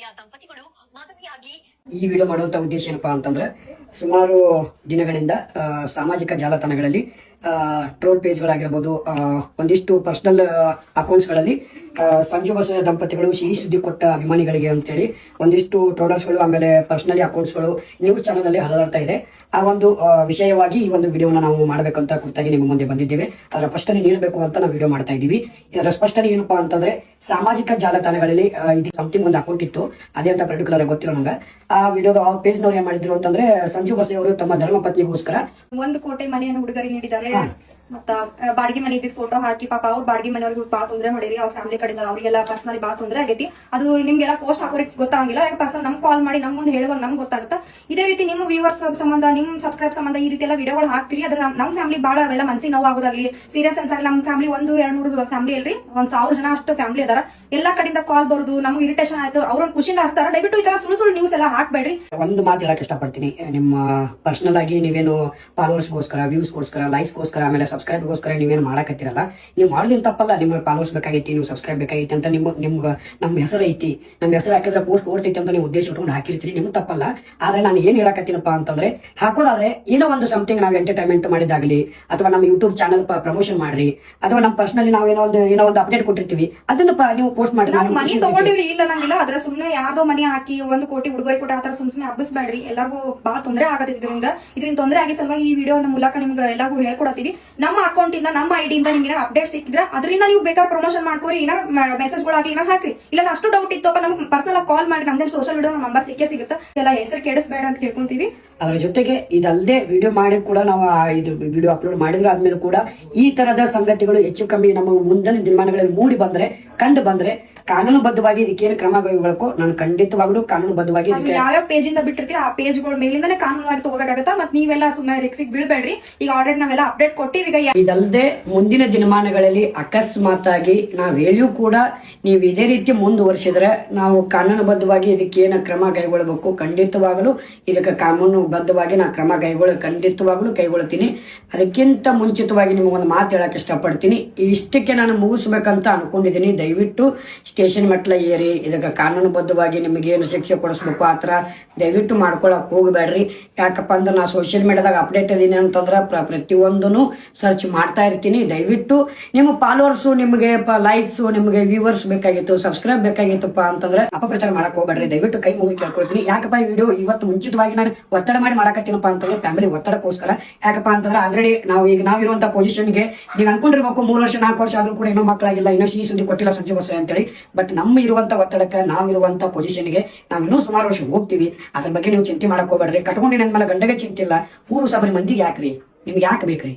ಬಸಯ್ಯ ದಂಪತಿಗಳು ಮದುವೆಯಾಗಿ ಈ ವಿಡಿಯೋ ಮಾಡುವಂತ ಉದ್ದೇಶ ಏನಪ್ಪಾ ಅಂತಂದ್ರೆ ಸುಮಾರು ದಿನಗಳಿಂದ ಸಾಮಾಜಿಕ ಜಾಲತಾಣಗಳಲ್ಲಿ ಟ್ರೋಲ್ ಪೇಜ್ಗಳಾಗಿರ್ಬೋದು ಒಂದಿಷ್ಟು ಪರ್ಸನಲ್ ಅಕೌಂಟ್ಸ್ಗಳಲ್ಲಿ ಸಂಜು ಬಸಯ್ಯ ದಂಪತಿಗಳು ಸಿಹಿ ಸುದ್ದಿ ಕೊಟ್ಟ ಅಭಿಮಾನಿಗಳಿಗೆ ಅಂತೇಳಿ ಒಂದಿಷ್ಟು ಟ್ರೋಲರ್ಸ್ಗಳು ಆಮೇಲೆ ಪರ್ಸನಲಿ ಅಕೌಂಟ್ಸ್ಗಳು ನ್ಯೂಸ್ ಚಾನಲ್ ಅಲ್ಲಿ ಹರಡ್ತಾ ಇದೆ. ಆ ಒಂದು ವಿಷಯವಾಗಿ ಈ ಒಂದು ವಿಡಿಯೋನ ನಾವು ಮಾಡಬೇಕಂತ ಕುರಿತಾಗಿ ನಿಮ್ಮ ಮುಂದೆ ಬಂದಿದ್ದೇವೆ. ಅದರ ಸ್ಪಷ್ಟನೆ ನೀಡಬೇಕು ಅಂತ ನಾವು ವಿಡಿಯೋ ಮಾಡ್ತಾ ಇದ್ದೀವಿ. ಇದರ ಸ್ಪಷ್ಟನೆ ಏನಪ್ಪಾ ಅಂತಂದ್ರೆ ಸಾಮಾಜಿಕ ಜಾಲತಾಣಗಳಲ್ಲಿ ಇದು ಸಮಥಿಂಗ್ ಒಂದು ಅಕೌಂಟ್ ಇತ್ತು, ಅದೇ ಅಂತ ಪರ್ಟಿಕ್ಯುಲರ್ ಗೊತ್ತಿಲ್ಲ ನಂಗೆ. ಆ ವಿಡಿಯೋದ ಆ ಪೇಜ್ ನವ್ರು ಏನ್ ಮಾಡಿದ್ರು ಅಂತಂದ್ರೆ ಸಂಜು ಬಸಯ್ಯ ಅವರು ತಮ್ಮ ಧರ್ಮ ಪತ್ನಿಗೋಸ್ಕರ 1 ಕೋಟಿ ಮನೆಯನ್ನು ಹುಡುಗರಿಗೆ ನೀಡಿದ್ದಾರೆ. ಮತ್ತ ಬಾಡಿಗೆ ಮನೆ ಇದ್ದಿದ್ ಫೋಟೋ ಹಾಕಿ ಪಾಪ ಅವ್ರ ಬಾಡಿಗೆ ಮನೆಯವ್ರಿಗೆ ಬಾಳ ತೊಂದ್ರೆ ಮಾಡಿರಿ, ಅವ್ರ ಫ್ಯಾಮಿಲಿ ಕಡೆಯಿಂದ ಅವ್ರಿಗೆಲ್ಲ ಪರ್ಸನಲಿ ಬಾಳ ತೊಂದ್ರೆ ಆಗೈತಿ. ಅದು ನಿಮ್ಗೆಲ್ಲ ಪೋಸ್ಟ್ ಹಾಕೋರಿಗೆ ಗೊತ್ತಾಗಿಲ್ಲ, ಯಾಕೆ ಪರ್ಸನಲ್ ನಮ್ ಕಾಲ್ ಮಾಡಿ ನಮ್ ಮುಂದೆ ಹೇಳುವಾಗ ನಮ್ಗೆ ಗೊತ್ತಾಗುತ್ತೆ. ಇದೇ ರೀತಿ ನಿಮ್ಮ ವ್ಯೂವರ್ಸ್ ಸಂಬಂಧ ನಿಮ್ ಸಬ್ಸ್ಕ್ರೈಬ್ ಸಂಬಂಧ ಈ ರೀತಿ ಎಲ್ಲ ವಿಡಿಯೋಗಳು ಹಾಕ್ತಿರಿ. ಅದ್ರ ನಮ್ ಫ್ಯಾಮಿಲಿ ಬಾಳ ಅವೆಲ್ಲ ಮನಸ್ಸಿಗೆ ನೋವು ಆಗೋದಾಗ್ಲಿ ಸೀರಿಯಸ್ ಅನ್ಸಾಗ್ಲಿ. ನಮ್ ಫ್ಯಾಮಿಲಿ 100-200 ಫ್ಯಾಮಿಲಿ ಅಲ್ರಿ, 1000 ಜನ ಅಷ್ಟು ಫ್ಯಾಮಿಲಿ ಅದಾರ. ಎಲ್ಲಾ ಕಡೆಯಿಂದ ಕಾಲ್ ಬರುದು ನಮ್ಗೆ ಇರಿಟೇಷನ್ ಆಯ್ತು, ಅವ್ರನ್ನ ಖುಷಿಯಿಂದ ಹಚ್ತಾರ. ದಯವಿಟ್ಟು ಈ ತರ ಸುಳ್ಳು ನ್ಯೂಸ್ ಎಲ್ಲ ಹಾಕ್ಬೇಡ್ರಿ. ಒಂದು ಮಾತು ಹೇಳಕ್ ಇಷ್ಟಪಡ್ತೀನಿ, ನಿಮ್ಮ ಪರ್ಸನಲ್ ಆಗಿ ನೀವೇನು ಫಾಲೋವರ್ಸ್ಗೋಸ್ಕರ, ವ್ಯೂಸ್ಗೋಸ್ಕರ, ಲೈಕ್ಸ್ಗೋಸ್ಕರ, ಆಮೇಲೆ ಸಬ್ಸ್ಕ್ರೈಬ್ಗೋಸ್ಕರ ನೀವೇನು ಮಾಡಕತ್ತಿರಲ್ಲ, ನೀವು ಮಾಡೋದೇನು ತಪ್ಪಲ್ಲ. ನಿಮ್ಮ ಫಾಲೋವರ್ಸ್ ಬೇಕಾಗೈತಿ, ನೀವು ಸಬ್ಸ್ಕ್ರೈಬ್ ಬೇಕಾಗೈತಿ ಅಂತ ನಿಮ್ಗೆ ನಮ್ಮ ಹೆಸರು ಐತಿ, ನಮ್ಮ ಹೆಸರು ಹಾಕಿದ್ರೆ ಪೋಸ್ಟ್ ಓಡ್ತೈತಿ ಅಂತ ನೀವು ಉದ್ದೇಶ ಇಟ್ಕೊಂಡು ಹಾಕಿರ್ತೀರಿ, ನಿಮ್ಗೆ ತಪ್ಪಲ್ಲ. ಆದ್ರೆ ನಾನು ಏನ್ ಹೇಳಕತ್ತೀನಪ್ಪ ಅಂತಂದ್ರೆ, ಹಾಕೋದಾದ್ರೆ ಏನೋ ಒಂದು ಸಮಥಿಂಗ್ ನಾವು ಎಂಟರ್ಟೈನ್ಮೆಂಟ್ ಮಾಡಿದಾಗ್ಲಿ, ಅಥವಾ ನಮ್ಮ ಯೂಟ್ಯೂಬ್ ಚಾನಲ್ ಪ್ರಮೋಷನ್ ಮಾಡ್ರಿ, ಅಥವಾ ನಮ್ಮ ಪರ್ಸನಲಿ ನಾವು ಏನೋ ಒಂದು ಅಪ್ಡೇಟ್ ಕೊಟ್ಟಿರ್ತೀವಿ, ಅದನ್ನ ನೀವು ಪೋಸ್ಟ್ ಮಾಡಿ. ಮನಿ ತಗೊಂಡಿವ್ರಿ ಇಲ್ಲ ನಂಗಿಲ್ಲ, ಅದ್ರ ಸುಮ್ನೆ ಯಾವ್ದೋ ಮನಿ ಹಾಕಿ 1 ಕೋಟಿ ಹುಡುಗರಿಗೆ ಕೊಟ್ಟ ಆತರ ಸುಮ್ನೆ ಹಬ್ಬಸ್ಬೇಡ್ರಿ. ಎಲ್ಲರಿಗೂ ಬಾಳ ತೊಂದರೆ ಆಗತ್ತೆ. ಇದರಿಂದ ತೊಂದರೆ ಆಗಿ ಸಲುವಾಗಿ ಈ ವಿಡಿಯೋ ಮೂಲಕ ನಿಮ್ಗೆ ಎಲ್ಲರಿಗೂ ಹೇಳ್ಕೊಡತ್ತೀವಿ. ನಮ್ಮ ಅಕೌಂಟ್ ಇಂದ ನಮ್ಮ ಐಡಿ ಇಂದ ನಿಮ್ಗೆ ಅಪ್ಡೇಟ್ ಸಿಕ್ಕಿದ್ರೆ ಅದರಿಂದ ನೀವು ಬೇಕಾದ್ರೆ ಪ್ರಮೋಷನ್ ಮಾಡ್ಕೋರಿ, ಏನಾರ ಮೆಸೇಜ್ಗಳಾಗ್ಲಿ ಏನಾರ ಹಾಕ್ರಿ. ಇಲ್ಲ ಅಷ್ಟು ಡೌಟ್ ಇತ್ತಪ್ಪ ನಮ್ಗೆ ಪರ್ಸನಲ್ ಕಾಲ್ ಮಾಡಿ, ನಮ್ದೇ ಸೋಷಿಯಲ್ ಮೀಡಿಯಾ ನಂಬರ್ ಸಿಗುತ್ತೆ. ಎಲ್ಲ ಹೆಸರು ಕೆಡಿಸ್ಬೇಡ ಅಂತ ಕೇಳ್ಕೊಂತೀವಿ. ಅದರ ಜೊತೆಗೆ ಇದಲ್ಲದೆ ವಿಡಿಯೋ ಮಾಡಿ ಕೂಡ ನಾವು ಇದು ವಿಡಿಯೋ ಅಪ್ಲೋಡ್ ಮಾಡಿದ್ರೆ ಆದ್ಮೇಲೆ ಕೂಡ ಈ ತರದ ಸಂಗತಿಗಳು ಹೆಚ್ಚು ಕಮ್ಮಿ ನಮ್ಮ ಮುಂದಿನ ದಿನಮಾನಗಳಲ್ಲಿ ಮೂಡಿ ಬಂದ್ರೆ, ಕಂಡು ಬಂದ್ರೆ ಕಾನೂನುಬದ್ಧವಾಗಿ ಇದಕ್ಕೇನು ಕ್ರಮ ಕೈಗೊಳ್ಳಬೇಕು ನಾನು ಖಂಡಿತವಾಗ್ಲೂ ಕಾನೂನುಬದ್ಧವಾಗಿ ಯಾವ ಪೇಜ್ ಇಂದ ಬಿಟ್ಟಿರ್ತೀರಿ ಆ ಪೇಜ್ಗಳ ಮೇಲಿಂದಾನೆ ಕಾನೂನಾಗಿ ತಗೋಬೇಕಾಗತ್ತ. ಮತ್ ನೀವೆಲ್ಲ ಸುಮ್ಮನೆ ರಿಕ್ಸಿಗೆ ಬೀಳ್ಬೇಡ್ರಿ. ಈಗ ಆಲ್ರೆಡಿ ನಾವೆಲ್ಲ ಅಪ್ಡೇಟ್ ಕೊಟ್ಟಿವಿ. ಈಗ ಇದಲ್ಲದೆ ಮುಂದಿನ ದಿನಮಾನಗಳಲ್ಲಿ ಅಕಸ್ಮಾತ್ ಆಗಿ ನಾವ್ ಹೇಳಿಯೂ ಕೂಡ ನೀವು ಇದೇ ರೀತಿ ಮುಂದುವರಿಸಿದ್ರೆ ನಾವು ಕಾನೂನುಬದ್ಧವಾಗಿ ಇದಕ್ಕೇನು ಕ್ರಮ ಕೈಗೊಳ್ಳಬೇಕು, ಖಂಡಿತವಾಗಲೂ ಇದಕ್ಕೆ ಕಾನೂನುಬದ್ಧವಾಗಿ ನಾ ಕ್ರಮ ಖಂಡಿತವಾಗ್ಲೂ ಕೈಗೊಳ್ತೀನಿ. ಅದಕ್ಕಿಂತ ಮುಂಚಿತವಾಗಿ ನಿಮಗೊಂದು ಮಾತು ಹೇಳಕ್ ಇಷ್ಟಪಡ್ತೀನಿ. ಇಷ್ಟಕ್ಕೆ ನಾನು ಮುಗಿಸ್ಬೇಕಂತ ಅನ್ಕೊಂಡಿದ್ದೀನಿ. ದಯವಿಟ್ಟು ಸ್ಟೇಷನ್ ಮೆಟ್ಲ ಏರಿ ಇದಕ್ಕೆ ಕಾನೂನುಬದ್ಧವಾಗಿ ನಿಮಗೇನು ಶಿಕ್ಷೆ ಕೊಡಿಸ್ಬೇಕು ಆ ಥರ ದಯವಿಟ್ಟು ಮಾಡ್ಕೊಳಕ್ ಹೋಗಬೇಡ್ರಿ. ಯಾಕಪ್ಪ ಅಂದ್ರೆ ನಾ ಸೋಷಿಯಲ್ ಮೀಡಿಯಾದಾಗ ಅಪ್ಡೇಟ್ ಇದೀನಿ ಅಂತಂದ್ರೆ ಪ್ರತಿಯೊಂದೂ ಸರ್ಚ್ ಮಾಡ್ತಾ ಇರ್ತೀನಿ. ದಯವಿಟ್ಟು ನಿಮ್ಮ ಫಾಲೋವರ್ಸು, ನಿಮಗೆ ಲೈಕ್ಸು, ನಿಮಗೆ ವ್ಯೂವರ್ಸ್ ಬೇಕಾಗಿತ್ತು, ಸಬ್ಸ್ಕ್ರೈಬ್ ಬೇಕಾಗಿತ್ತಪ್ಪ ಅಂತಂದ್ರೆ ಅಪಪ್ರಚಾರ ಮಾಡಕ್ ಹೋಗ್ಬೇಡ್ರಿ. ದಯವಿಟ್ಟು ಕೈ ಮುಗಿ ಕೇಳ್ಕೊಳ್ತೀನಿ. ಯಾಕಪ್ಪ ಈ ವಿಡಿಯೋ ಇವತ್ತು ಮುಂಚಿತವಾಗಿ ನಾನು ಒತ್ತಡ ಮಾಡಿ ಮಾಡಕತ್ತೀನಪ್ಪ ಅಂತಂದ್ರೆ ಫ್ಯಾಮಿಲಿ ಒತ್ತಡಕ್ಕೋಸ್ಕರ. ಯಾಕಪ್ಪ ಅಂತಂದ್ರೆ ಆಲ್ರೆಡಿ ನಾವಿರುವಂತ ಪೊಸಿಷನ್ಗೆ ನೀವು ಅನ್ಕೊಂಡಿರ್ಬೇಕು 3 ವರ್ಷ 4 ವರ್ಷ ಆದ್ರೂ ಕೂಡ ಇನ್ನೂ ಮಕ್ಕಳಾಗಿಲ್ಲ, ಇನ್ನೂ ಸಿಹಿ ಸುದ್ದಿ ಕೊಟ್ಟಿಲ್ಲ ಸಂಜು ಬಸಯ್ಯ ಅಂತೇಳಿ. ಬಟ್ ನಮ್ಮ ಇರುವಂತ ಒತ್ತಡಕ್ಕೆ, ನಾವಿರುವಂತ ಪೊಸಿಷನ್ಗೆ ನಾವು ಇನ್ನೂ ಸುಮಾರು ವರ್ಷ ಹೋಗ್ತೀವಿ. ಅದ್ರ ಬಗ್ಗೆ ನೀವು ಚಿಂತೆ ಮಾಡಕ್ ಹೋಗ್ಬೇಡ್ರಿ. ಕಟ್ಕೊಂಡಿನ ಮೇಲೆ ಗಂಡಗೆ ಚಿಂತೆ ಇಲ್ಲ, ಊರು ಸಬರಿ ಮಂದಿಗೆ ಯಾಕ್ರಿ, ನಿಮ್ಗೆ ಯಾಕೆ ಬೇಕ್ರಿ?